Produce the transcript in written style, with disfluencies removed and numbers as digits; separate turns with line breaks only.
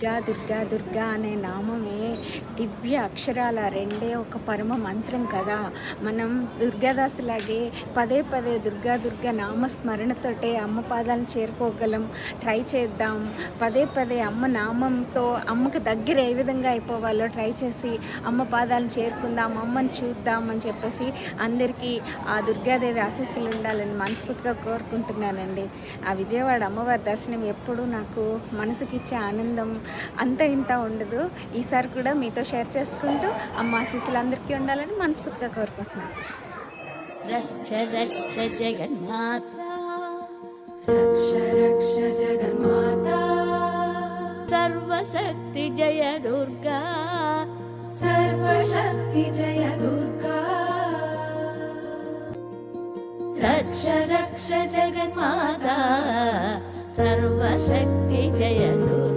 దుర్గా దుర్గా దుర్గా అనే నామమే దివ్య అక్షరాల రెండే ఒక పరమ మంత్రం కదా. మనం దుర్గాదాసులాగే పదే పదే దుర్గా దుర్గా నామస్మరణతోటే అమ్మ పాదాలను చేరుకోగలం. ట్రై చేద్దాం. పదే పదే అమ్మ నామంతో అమ్మకి దగ్గర ఏ విధంగా అయిపోవాలో ట్రై చేసి అమ్మ పాదాలను చేరుకుందాం, అమ్మని చూద్దాం అని చెప్పేసి అందరికీ ఆ దుర్గాదేవి ఆశీస్సులు ఉండాలని మనస్ఫూర్తిగా కోరుకుంటున్నానండి. ఆ విజయవాడ అమ్మవారి దర్శనం ఎప్పుడూ నాకు మనసుకిచ్చే ఆనందం అంత ఇంత ఉండదు. ఈసారి కూడా మీతో షేర్ చేసుకుంటూ అమ్మ ఆశీస్సులు అందరికీ ఉండాలని మనస్ఫూర్తిగా కోరుకుంటున్నాను.
రక్ష రక్ష జగన్మాత,
రక్ష రక్ష జగన్మాత,
సర్వశక్తి జయ దుర్గా,
సర్వశక్తి జయ దుర్గా.
రక్ష రక్ష జగన్మాత, సర్వశక్తి జయ దుర్గా.